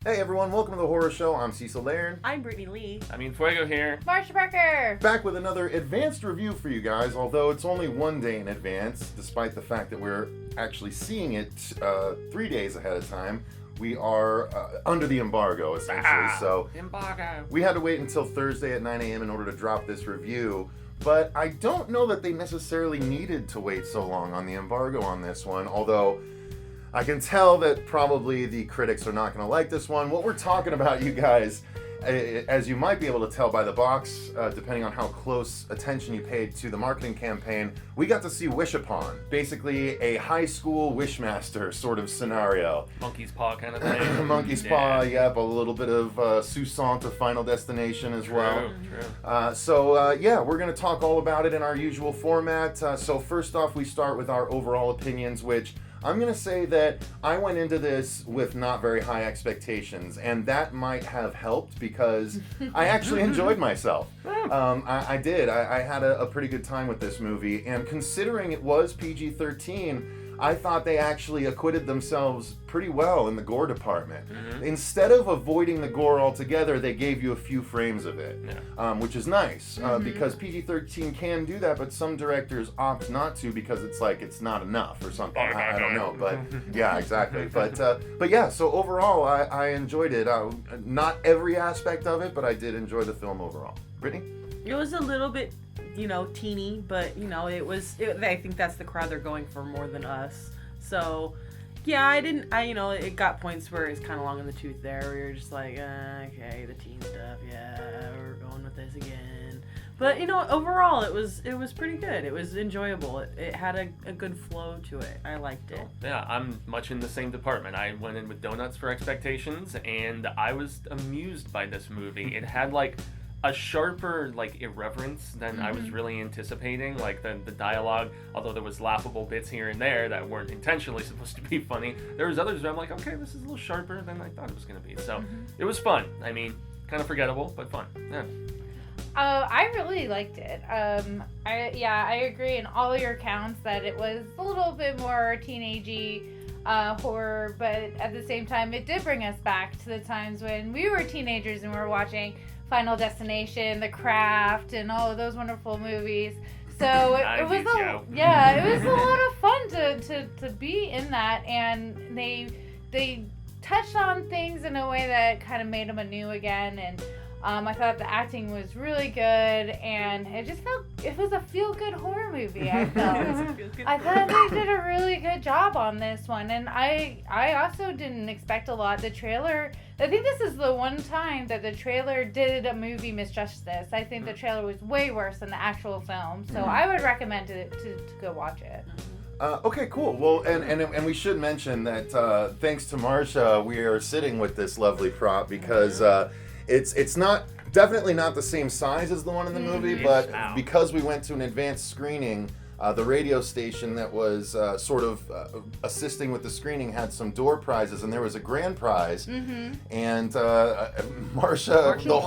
Hey everyone, welcome to the Horror Show. I'm Cecil, Laird. I'm Brittany Lee. I mean, Fuego here. Marsha Parker! Back with another advanced review for you guys, although it's only one day in advance, despite the fact that we're actually seeing it 3 days ahead of time. We are under the embargo, essentially, so embargo. We had to wait until Thursday at 9 a.m. in order to drop this review, but I don't know that they necessarily needed to wait so long on the embargo on this one, although I can tell that probably the critics are not going to like this one. What we're talking about, you guys, as you might be able to tell by the box, depending on how close attention you paid to the marketing campaign, we got to see Wish Upon, basically a high school Wishmaster sort of scenario. Monkey's Paw kind of thing. Monkey's Paw, yep, a little bit of Sousant or Final Destination as well. True. So we're going to talk all about it in our usual format. So first off, we start with our overall opinions, which I'm going to say that I went into this with not very high expectations, and that might have helped because I actually enjoyed myself. I did. I had a pretty good time with this movie, and considering it was PG-13, I thought they actually acquitted themselves pretty well in the gore department. Mm-hmm. Instead of avoiding the gore altogether, they gave you a few frames of it, which is nice because PG-13 can do that, but some directors opt not to because it's not enough or something. I don't know, but yeah, exactly. But yeah, so overall, I enjoyed it. Not every aspect of it, but I did enjoy the film overall. Brittany? It was a little bit, teeny, but, I think that's the crowd they're going for more than us. So, yeah, it got points where it's kind of long in the tooth there, where you're just like, okay, the teen stuff, yeah, we're going with this again. But, overall, it was pretty good. It was enjoyable. It had a good flow to it. I liked it. Yeah, I'm much in the same department. I went in with donuts for expectations, and I was amused by this movie. It had, a sharper irreverence than I was really anticipating. The dialogue, although there was laughable bits here and there that weren't intentionally supposed to be funny, there was others where I'm like, okay, this is a little sharper than I thought it was going to be. So it was fun. I mean, kind of forgettable, but fun. Yeah. I really liked it. I agree in all your counts that it was a little bit more teenagey horror, but at the same time, it did bring us back to the times when we were teenagers and we were watching Final Destination, The Craft, and all of those wonderful movies. So it was a lot of fun to be in that, and they touched on things in a way that kind of made them anew again, and I thought the acting was really good, and it was a feel-good horror movie, I felt. I thought they did a really good job on this one, and I also didn't expect a lot. The trailer, I think this is the one time that the trailer did a movie misjustice. I think the trailer was way worse than the actual film, so I would recommend it to go watch it. Okay, cool. Well, and we should mention that thanks to Marsha, we are sitting with this lovely prop because it's definitely not the same size as the one in the movie, but because we went to an advanced screening, the radio station that was sort of assisting with the screening had some door prizes, and there was a grand prize. And Marsha, the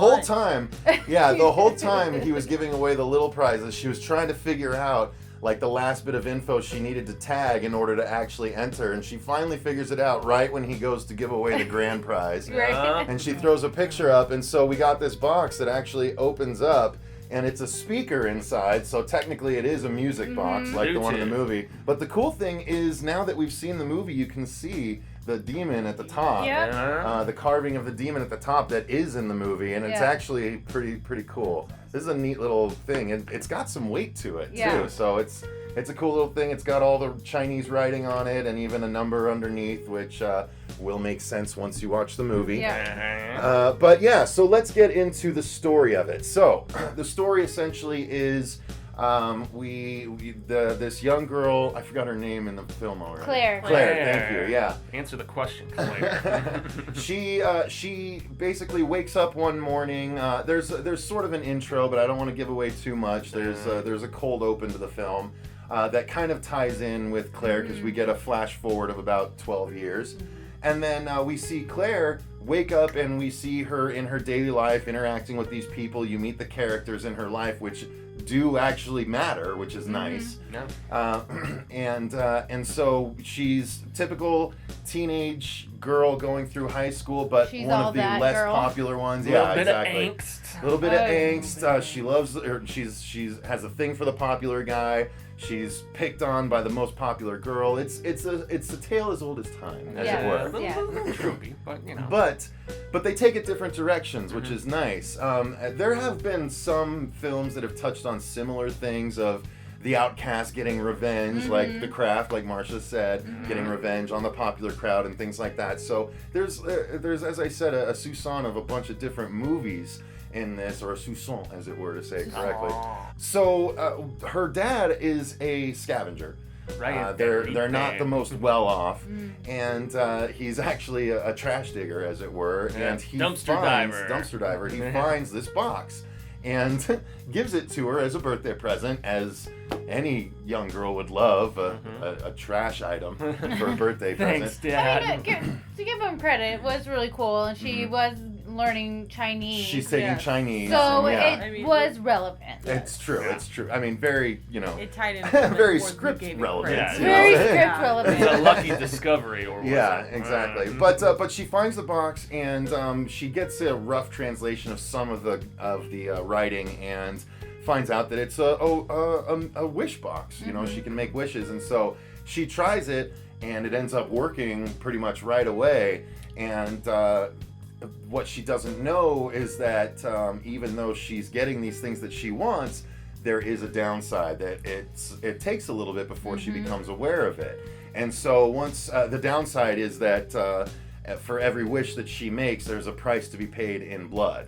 whole time he was giving away the little prizes, she was trying to figure out the last bit of info she needed to tag in order to actually enter, and she finally figures it out right when he goes to give away the grand prize. And she throws a picture up, and so we got this box that actually opens up, and it's a speaker inside, so technically it is a music box like the one in the movie. But the cool thing is, now that we've seen the movie, you can see the demon at the top, the carving of the demon at the top that is in the movie, and it's actually pretty cool. This is a neat little thing, and it's got some weight to it too. So it's a cool little thing. It's got all the Chinese writing on it, and even a number underneath, which will make sense once you watch the movie. But yeah, so let's get into the story of it. So the story essentially is this young girl, I forgot her name in the film already. Claire, thank you. Yeah. Answer the question, Claire. She basically wakes up one morning. There's sort of an intro, but I don't want to give away too much. There's a cold open to the film that kind of ties in with Claire because we get a flash forward of about 12 years. And then we see Claire wake up, and we see her in her daily life interacting with these people. You meet the characters in her life, which do actually matter, which is nice. And so she's typical teenage girl going through high school, but She's one all of the that less girl. popular ones. Little Yeah, bit exactly. of angst. A little bit of Oh, angst. She loves, or she's has a thing for the popular guy. She's picked on by the most popular girl. It's a tale as old as time, as Yeah. it were. Yeah. Little tropey, but you know. But they take it different directions, which is nice. There have been some films that have touched on similar things of the outcast getting revenge, like The Craft, like Marcia said, getting revenge on the popular crowd and things like that. So there's as I said, a soupçon of a bunch of different movies in this, or a soupçon, as it were to say it correctly. Aw. So her dad is a scavenger. Right. They're not the most well off, and he's actually a trash digger, as it were. Yeah. And he Dumpster diver. He finds this box and gives it to her as a birthday present, as any young girl would love a trash item for a birthday Thanks, present. Dad. I mean, to give him credit, it was really cool, and she was learning Chinese. She's taking Yeah. Chinese. so and, yeah. it I mean, was relevant. It's true. Yeah. It's true. I mean, very, It tied in. very with script Gave it relevant. Yeah, you know? Very Yeah. script relevant. It's a lucky discovery, or was Yeah, it? exactly. But she finds the box, and she gets a rough translation of some of the writing, and finds out that it's a wish box. You know, she can make wishes, and so she tries it, and it ends up working pretty much right away. And what she doesn't know is that even though she's getting these things that she wants, there is a downside, that it takes a little bit before she becomes aware of it. And so once the downside is that for every wish that she makes, there's a price to be paid in blood.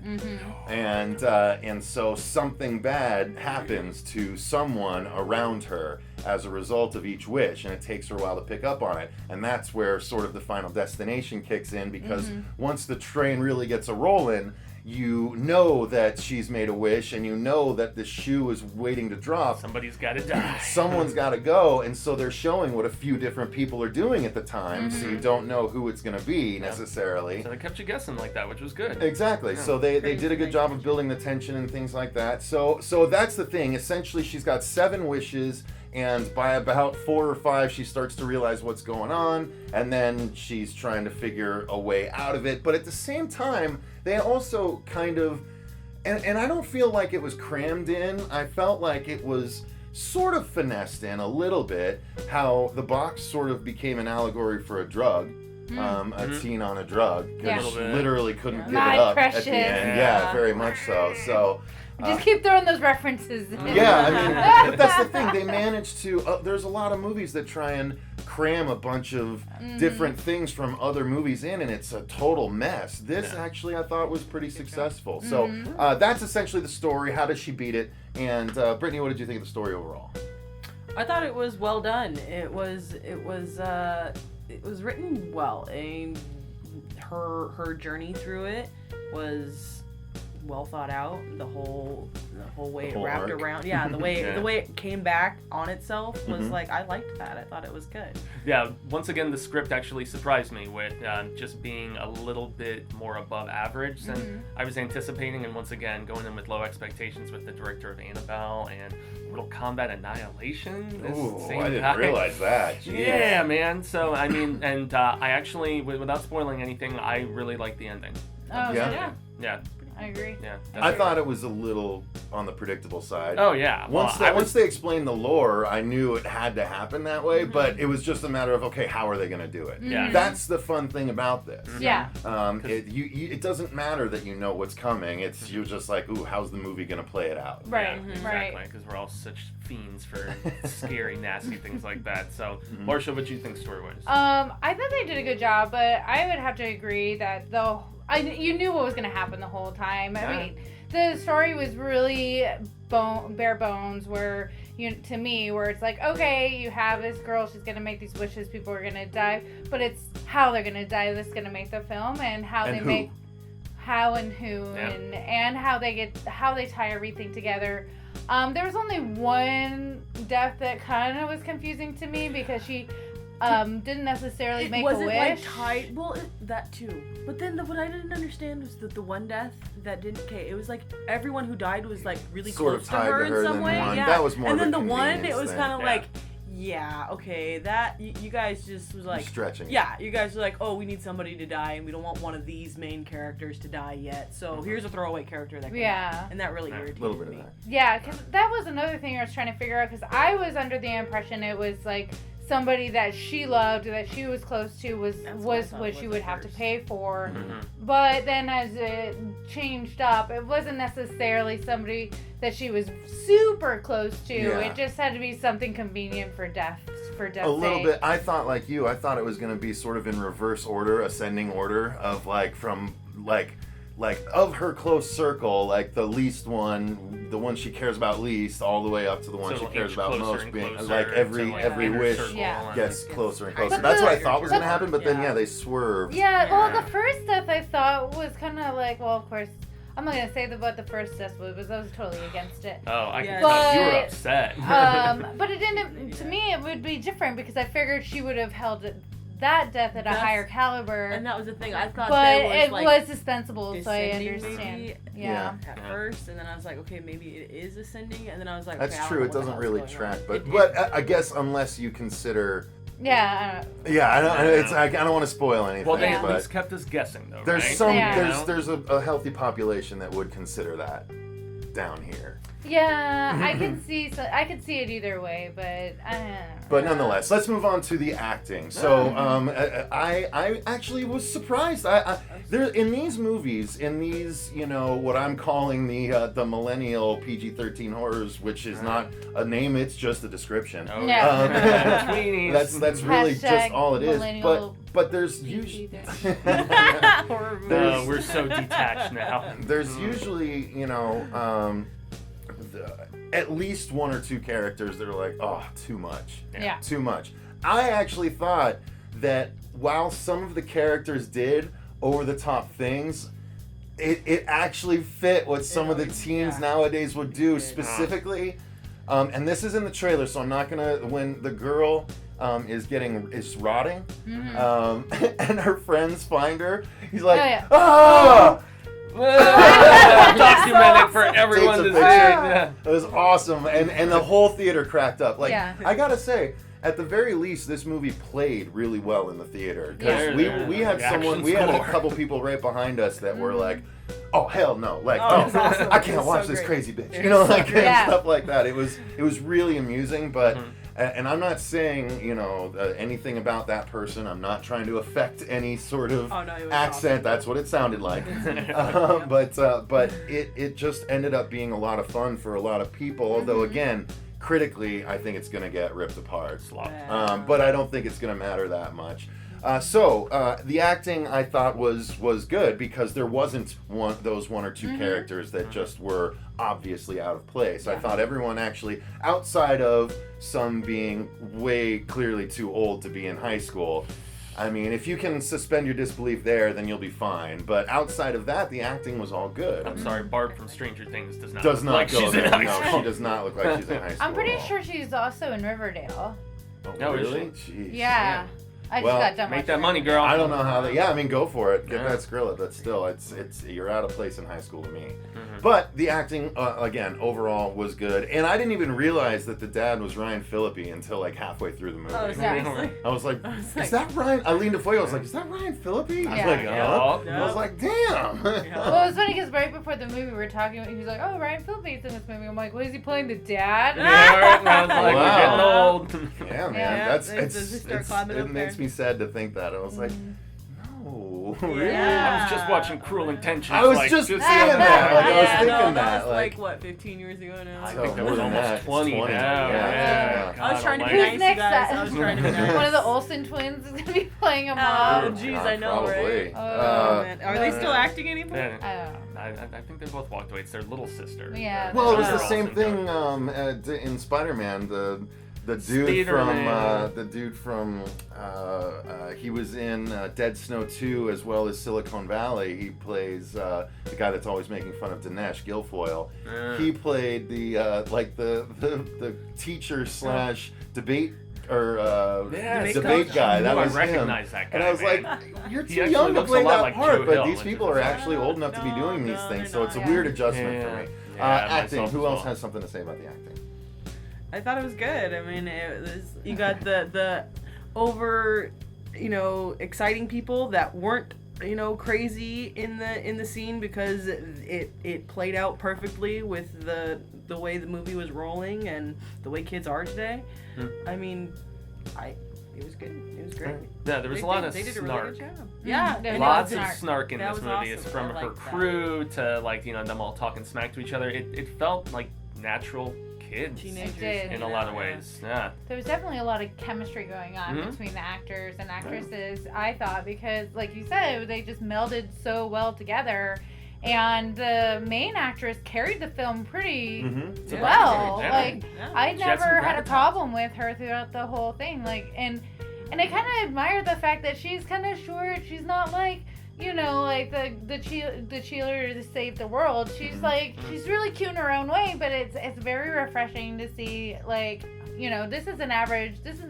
And so something bad happens to someone around her as a result of each wish, and it takes her a while to pick up on it. And that's where sort of the final destination kicks in, because once the train really gets a rolling, you know that she's made a wish, and you know that the shoe is waiting to drop. Somebody's got to die. Someone's got to go, and so they're showing what a few different people are doing at the time, so you don't know who it's going to be necessarily. So they kept you guessing like that, which was good. Exactly. So they did a good job of building the tension and things like that. So that's the thing. Essentially, she's got 7 wishes, and by about 4 or 5, she starts to realize what's going on, and then she's trying to figure a way out of it. But at the same time, they also kind of, and I don't feel like it was crammed in. I felt like it was sort of finessed in a little bit, how the box sort of became an allegory for a drug. A teen on a drug, Yeah. because she Little bit. literally couldn't give My it up precious. at the end. Yeah, Yeah. very much so. So Just keep throwing those references in. yeah, I mean, but that's the thing. They managed to. There's a lot of movies that try and cram a bunch of different things from other movies in, and it's a total mess. This actually, I thought, was pretty successful. So that's essentially the story. How does she beat it? And Brittany, what did you think of the story overall? I thought it was well done. It was written well, and her journey through it was well thought out. The whole way it wrapped arc. around. Yeah, the way Yeah. the way it came back on itself was like, I liked that. I thought it was good. Yeah, once again, the script actually surprised me with just being a little bit more above average than I was anticipating, and once again, going in with low expectations with the director of Annabelle and Mortal Kombat Annihilation. This same I didn't guy. realize that. Jeez. Yeah, man. So, I mean, and I actually, without spoiling anything, I really liked the ending. Oh, Yeah. yeah. Yeah, I agree. yeah. I thought it was a little on the predictable side. Oh, yeah. Well, Once they explained the lore, I knew it had to happen that way, but it was just a matter of, okay, how are they going to do it? Yeah. That's the fun thing about this. Yeah. It doesn't matter that you know what's coming. It's you're just like, ooh, how's the movie going to play it out? Right. Yeah, Right. exactly, because we're all such fiends for scary, nasty things like that. So, Marcia, what do you think story-wise? I thought they did a good job, but I would have to agree that you knew what was going to happen the whole time. I mean, the story was really bare bones, where to me, where it's like, okay, you have this girl, she's going to make these wishes, people are going to die, but it's how they're going to die that's going to make the film, and how And they who. make how and who Yeah. and how they tie everything together. There was only one death that kind of was confusing to me, because she didn't necessarily make a wasn't wish. like tied. Well, that too. But then what I didn't understand was that the one death that didn't. Okay, it was like everyone who died was like really Sort of close tied to her to her, in some then way. one. Yeah. That was more And of then a the one, it convenience was thing. kind of Yeah. like, Yeah, okay, that you guys just was like You're stretching. Yeah, you guys were like, oh, we need somebody to die, and we don't want one of these main characters to die yet. So here's a throwaway character that can die. And that really irritated A little bit me. of that. Yeah, because that was another thing I was trying to figure out, because I was under the impression it was like somebody that she loved, that she was close to, was what she would have to pay for. But then as it changed up, it wasn't necessarily somebody that she was super close to. Yeah. It just had to be something convenient for death's A little sake. bit. I thought like you. I thought it was going to be sort of in reverse order, ascending order of like from like of her close circle, like the least one, the one she cares about least, all the way up to the one she cares about most, being like every wish gets closer and closer. But That's what I the- thought was going to happen, but then Yeah. they swerved. Yeah, well, the first death I thought was kind of like, well, of course, I'm not going to say about the first death was, because I was totally against it. Oh, I Yeah. can tell you were But, upset. But it didn't, to me, it would be different, because I figured she would have held that death at a higher caliber. And that was the thing. I thought But there was it like was dispensable, so I descending understand. maybe Yeah. at first, and then I was like, okay, maybe it is ascending, and then I was like, That's okay, I true. don't It know what doesn't the really hell's track, going on. but I guess unless you consider. Yeah, Yeah, I don't want to spoil anything. Well, they Yeah. at but least kept us guessing, though, there's right? some Yeah. there's a healthy population that would consider that down here. yeah, I can see it either way, but I don't know. But nonetheless, let's move on to the acting. So I actually was surprised. There in these movies, in these what I'm calling the millennial PG-13 horrors, which is not a name, it's just a description. Oh, Yeah. Tweenies. That's really just Hashtag all it is. millennial But there's PG-13. usually Horror movies. No, we're so detached now. there's usually at least one or two characters that are like, oh, too much. Yeah. Too much. I actually thought that while some of the characters did over-the-top things, it actually fit what some of the teens nowadays would do, specifically. And this is in the trailer, so I'm not gonna. When the girl is rotting, and her friends find her, he's like, Oh, yeah. ah! Documented for everyone to Takes see. a picture. Yeah. It was awesome, and the whole theater cracked up. Like, Yeah. I gotta say, at the very least, this movie played really well in the theater, because Yeah. we had Reaction we had a score. couple people right behind us that were like, oh hell no, like Oh, it's awesome. I can't It's watch so this great. crazy bitch, It's you know, so like great. Yeah. and stuff like that. It was really amusing, but. Mhm. And I'm not saying, anything about that person. I'm not trying to affect any sort of Oh, no, it was accent. awesome. That's what it sounded like. But it just ended up being a lot of fun for a lot of people. Although again, critically, I think it's going to get ripped apart. Slop. But I don't think it's going to matter that much. So the acting I thought was good, because there wasn't those one or two characters that just were obviously out of place. I thought everyone actually, outside of some being way clearly too old to be in high school, I mean, if you can suspend your disbelief there, then you'll be fine. But outside of that, the acting was all good. I'm sorry, Barb from Stranger Things does not Does look not like go she's there. in high No, school. she does not look like she's in high school. I'm pretty at all. sure she's also in Riverdale. Oh, Oh, is really? Jeez. Yeah. I just Well, got done Make watching that money, Riverdale. girl. I don't know how they. Yeah, I mean, go for it. Get Yeah. that Skrilla, but still, it's you're out of place in high school to me. Mhm. But the acting, again, overall was good, and I didn't even realize that the dad was Ryan Phillippe until like halfway through the movie. Oh, seriously? I was like, I was is like- that Ryan? I leaned to Foy. I was like, is that Ryan Phillippe? I was Yeah. like, Yeah. I was like, damn. Yeah. Well, it was funny because right before the movie we were talking, he was like, "Oh, Ryan Phillippe's in this movie." I'm like, "What is he playing, the dad?" Yeah, right. And I was like, Wow. we're getting old. Yeah, man, Yeah, that's they just start climbing it up makes there. me sad to think that. I was like, no, really? Yeah. I was just watching Cruel Intentions. I was like, just just saying the other that, day. like, I was Yeah, thinking no, that, was like- what, 15 years ago now? I Oh, think that more was than almost that. It's 20 now. 20. Yeah. Yeah. I was trying to be God nice, Who's you next? guys. I was trying to be nice. One of the Olsen twins is gonna be playing a Oh, mom. jeez, God, I know, probably. right? Oh, Man, are they still acting anymore? Yeah. I don't know. I think they both walked away. It's their little sister. Yeah. Well, it was the They're same also thing in Spider-Man. The dude from he was in Dead Snow 2 as well as Silicon Valley. He plays the guy that's always making fun of Dinesh Guilfoyle. He played the teacher slash debate or Yes. debate guy. That Ooh, was I him. recognize that guy. And I was like, man. you're He too actually young to looks a play lot that like part, Joe but Hill, these which people is are bizarre. actually old enough to be doing these things, so they're it's a not. weird adjustment Yeah. for me. Yeah, Acting. myself Who as else well. has something to say about the acting? I thought it was good. I mean, you got the over, exciting people that weren't, crazy in the scene because it played out perfectly with the way the movie was rolling and the way kids are today. I mean, it was good. It was great. Yeah, there was a lot of they did snark. A really good job. Yeah, Lots of snark in That this was movie. awesome. It's from I her liked that. crew to them all talking smack to each other. It felt like natural kids Teenagers. It did. in a lot of ways. Yeah. There was definitely a lot of chemistry going on between the actors and actresses, I thought, because, like you said, they just melded so well together. And the main actress carried the film pretty well. Yeah. Like, I She had some never had a gravitas. problem with her throughout the whole thing. Like, and I kind of admire the fact that she's kind of short. She's not like, like the cheerleader to save the world. She's like, she's really cute in her own way, but it's very refreshing to see, like, this is an average girl. It's an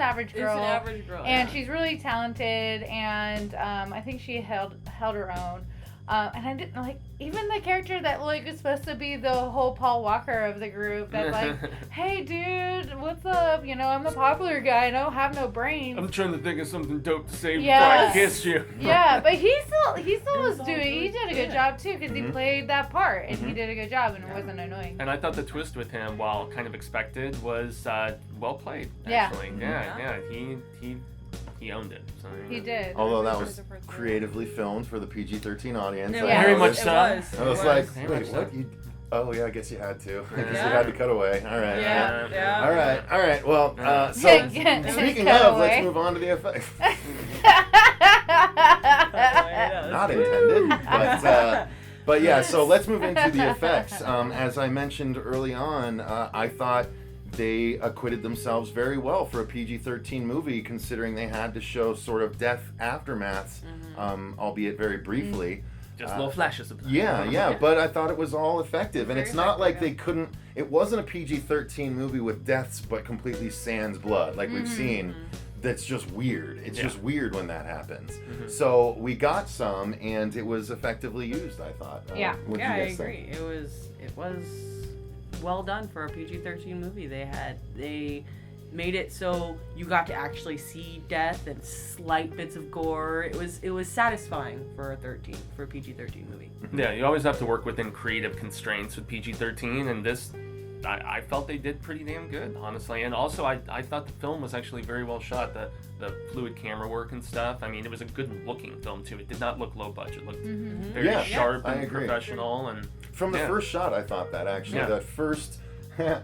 average girl. And she's really talented, and I think she held her own. And I didn't like even the character that like is supposed to be the whole Paul Walker of the group. That's like, hey dude, what's up? I'm the popular guy. I don't have no brains. I'm trying to think of something dope to say Yes. before I kiss you. Yeah, but he still was all doing. He did a good good. job too because he played that part and he did a good job and it wasn't annoying. And I thought the twist with him, while kind of expected, was well played. Yeah. Actually, yeah. He owned it. So, He did. Although that was creatively filmed for the PG-13 audience. It I Yeah. Very know much that- so. I was like, Very wait, much what? so. Oh yeah, I guess you had to. I guess you Yeah. had to cut away. All right. Yeah. All right. Well, so Yeah. speaking Cut of, away. let's move on to the effects. Yeah. Not intended, but yeah. So let's move into the effects. As I mentioned early on, I thought they acquitted themselves very well for a PG-13 movie, considering they had to show sort of death aftermaths, albeit very briefly. Just little flashes of that. Yeah, but I thought it was all effective, and Very it's not like effective, they couldn't. It wasn't a PG-13 movie with deaths, but completely sans blood, like we've seen. That's just weird. It's just weird when that happens. So we got some, and it was effectively used. I thought. Yeah. What'd you Yeah, I guys think? agree. It was well done for a PG-13 movie. They made it so you got to actually see death and slight bits of gore. It was satisfying for a PG-13 movie. Yeah, you always have to work within creative constraints with PG-13, and this, I felt they did pretty damn good, honestly. And also, I thought the film was actually very well shot. The fluid camera work and stuff. I mean, it was a good-looking film, too. It did not look low budget. It looked very Yeah, sharp I and agree. professional. And From the yeah. first shot, I thought that actually. Yeah. That first,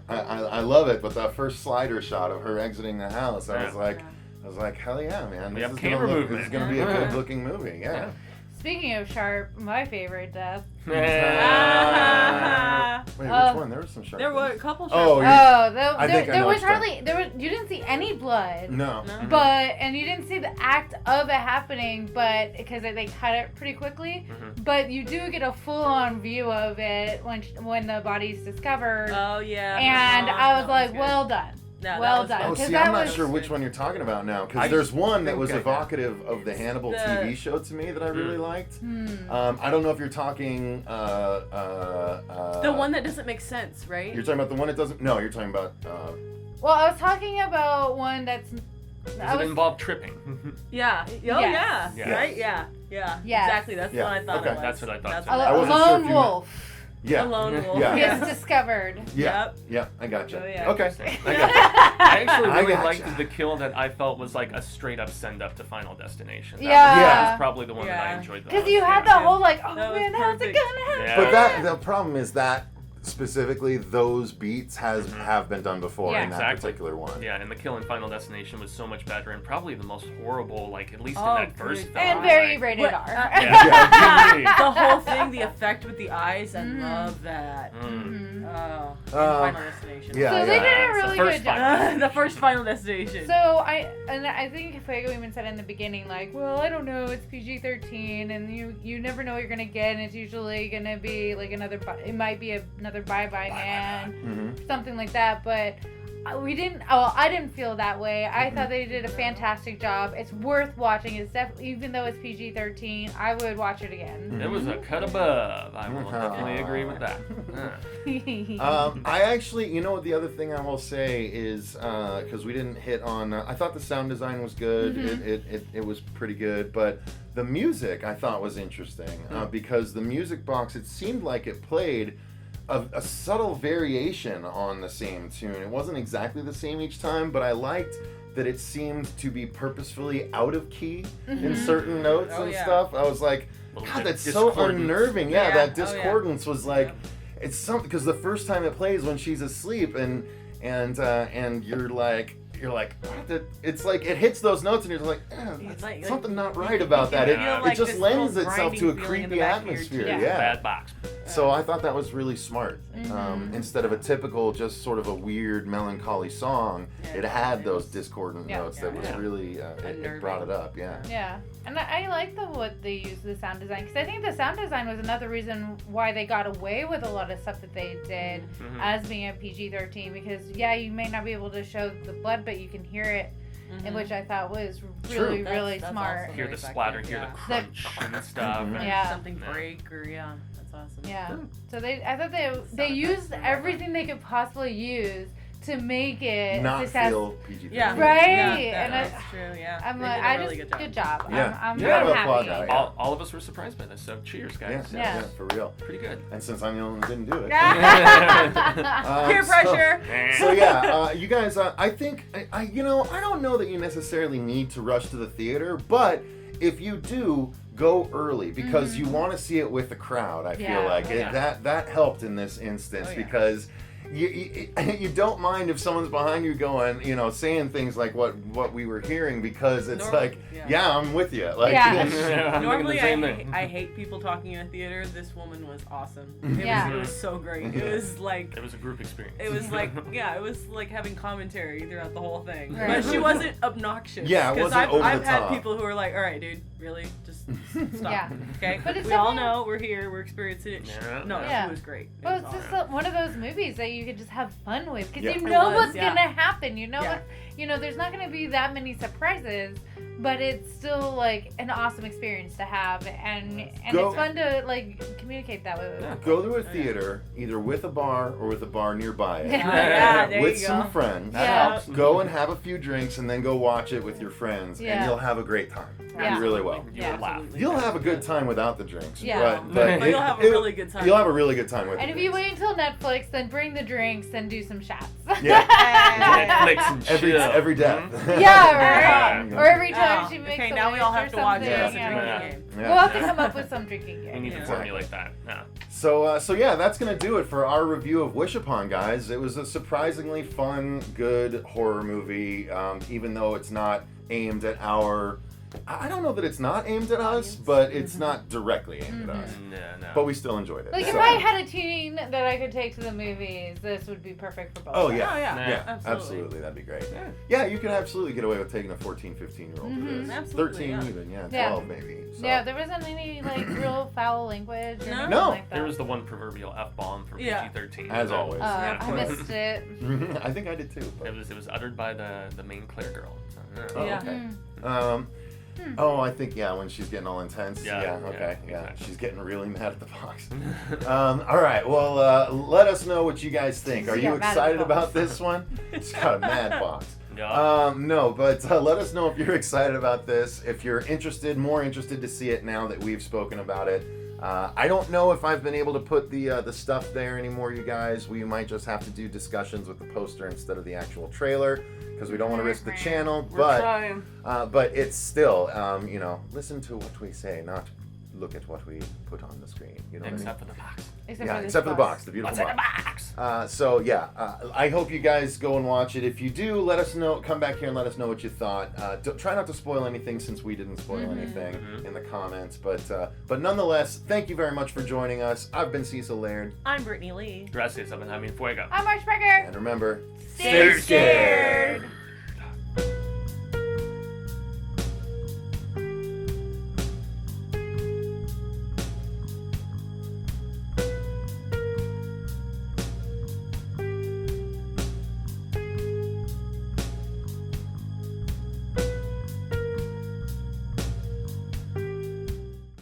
I love it, but that first slider shot of her exiting the house, I was like, hell yeah, man! We This have is camera gonna movement. This is gonna be a good-looking movie. Yeah. Speaking of sharp, my favorite death. Wait, which Oh. one? There was some sharp. There were a ones. couple. Oh, sharp- I think I there know was what you're hardly you didn't see any blood. No. No. And you didn't see the act of it happening, but because they cut it pretty quickly. But you do get a full-on view of it when the body's discovered. Oh yeah. And I was That like, good. well done. Yeah, that well was done. good. Oh, 'Cause see, that I'm not was- sure which one you're talking about now, I because there's one that think was I got- evocative of the Hannibal The- TV show to me that I really liked. Hmm. I don't know if you're talking. The one that doesn't make sense, right? You're talking about the one that doesn't. No, you're talking about. Well, I was talking about one that's. does I it was, involve tripping? Yeah. Oh Yes. yeah. Yes. Right. Yeah. Yeah. Yes. Exactly. That's Yeah, what I thought okay. it was. That's what I thought, That's too. what I I wasn't was. sure if lone you meant- wolf Yeah. A lone wolf. Yeah. gets discovered. Yeah. Yep. Yeah. I gotcha. Oh, yeah. Okay. I I gotcha. actually I really gotcha. liked the kill that I felt was like a straight up send up to Final Destination. That Yeah. was probably the one that I Yeah. enjoyed the most. Because you had the yeah. whole like, oh That was man, how's it perfect. gonna happen? Yeah. But that the problem is that specifically those beats have been done before Yeah. in that Exactly. particular one. Yeah, and the kill in Final Destination was so much better and probably the most horrible, like at least Oh, in that first good. film. And very like, rated What- R. Yeah. The whole thing, the effect with the eyes, I Mhm. love that. Mm. Oh, Uh, Final Destination. yeah, So they did a It's the really first good job. Final The first Final Destination. So I think Fuego even said in the beginning, like, well, I don't know, it's PG-13, and you never know what you're gonna get, and it's usually gonna be like it might be another Bye Bye Man, Mm-hmm. something like that. But we didn't. Oh, I didn't feel that way. I thought they did a fantastic job. It's worth watching. It's definitely, even though it's PG-13, I would watch it again. It was a cut above. I will definitely agree with that. I actually, you know what, the other thing I will say is, because we didn't hit on, I thought the sound design was good. It was pretty good, but the music I thought was interesting because the music box, it seemed like it played a subtle variation on the same tune. It wasn't exactly the same each time, but I liked that it seemed to be purposefully out of key in certain notes and stuff. I was like, God, that's so unnerving. Yeah, that discordance was like, it's something, because the first time it plays when she's asleep and you're like, what? It's like it hits those notes and you're like, something not right about that. It just lends itself to a creepy atmosphere. Yeah. Bad box. So I thought that was really smart. Instead of a typical, just sort of a weird, melancholy song, it had those discordant notes that was really, it brought it up. Yeah. And I like what they used the sound design, because I think the sound design was another reason why they got away with a lot of stuff that they did as being a PG-13, because you may not be able to show the blood, but you can hear it, and which I thought was really, really smart. Hear the splatter, hear the crunch and stuff. Something break or that's awesome. Yeah. So I thought they used everything they could possibly use to make it not feel PG-13. Yeah. Right. Yeah, and that's true. Yeah. Good job. Yeah. I'm applaud happy. that. All of us were surprised by this, so cheers, guys. Yeah, for real. Pretty good. And since I'm the only one who didn't do it. Peer pressure. So you guys, I think, I don't know that you necessarily need to rush to the theater, but if you do, go early, because you want to see it with the crowd. I feel like that helped in this instance, because you don't mind if someone's behind you going, saying things like what we were hearing, because it's I'm with you. Like, normally I hate people talking in a theater. This woman was awesome. It was so great. It was like, it was a group experience. It was like, it was like having commentary throughout the whole thing. But she wasn't obnoxious. Yeah, it wasn't over the top. I've had people who are like, all right, dude, really? Just stop. Okay? But we all know we're here, we're experiencing it. No, it was great. Well, it's just one of those movies that you could just have fun with, because you know what's gonna happen. You know there's not gonna be that many surprises, but it's still like an awesome experience to have, and it's fun to like communicate that with. Go to a theater either with a bar or with a bar nearby it. There with you some go. friends. That helps. Go and have a few drinks and then go watch it with your friends, and you'll have a great time. You really will. You'll laugh. You'll have a good time without the drinks. Yeah. But you'll have a really good time. You'll have a really good time with it. And if you wait until Netflix, then bring the drinks and do some shots. Netflix and chill. Every death. Yeah, right. Or every time she makes a now we all have to watch it as a something. drinking game. We'll have to come up with some drinking game. We need to formulate that. Yeah. So that's gonna do it for our review of Wish Upon, guys. It was a surprisingly fun, good horror movie, even though it's not aimed at our. I don't know that it's not aimed at us, but it's not directly aimed at us. No. But we still enjoyed it. Like, if I had a teen that I could take to the movies, this would be perfect for both. Oh, of yeah. us. Yeah, absolutely. That'd be great. Yeah, you could absolutely get away with taking a 14, 15-year-old to this. Absolutely, 13 even, 12 maybe. So. Yeah, there wasn't any, like, real foul language or anything No. like that. There was the one proverbial F-bomb for PG-13. As always. I missed it. I think I did too. But. It was uttered by the main Claire girl. Okay. I think when she's getting all intense. Okay. She's getting really mad at the box. All right. Well, let us know what you guys think. Are you excited about this one? It's got a mad box. No, but let us know if you're excited about this. If you're more interested to see it now that we've spoken about it. I don't know if I've been able to put the stuff there anymore, you guys. We might just have to do discussions with the poster instead of the actual trailer, because we don't want to risk the channel. We're trying. But it's still, listen to what we say, not look at what we put on the screen. You know Except for the box. Except for the box, the beautiful box. I hope you guys go and watch it. If you do, let us know. Come back here and let us know what you thought. Try not to spoil anything, since we didn't spoil anything in the comments. But nonetheless, thank you very much for joining us. I've been Cecil Laird. I'm Brittany Lee. Gracias, I'm Fuego. I'm Marshberger. And remember, Stay scared.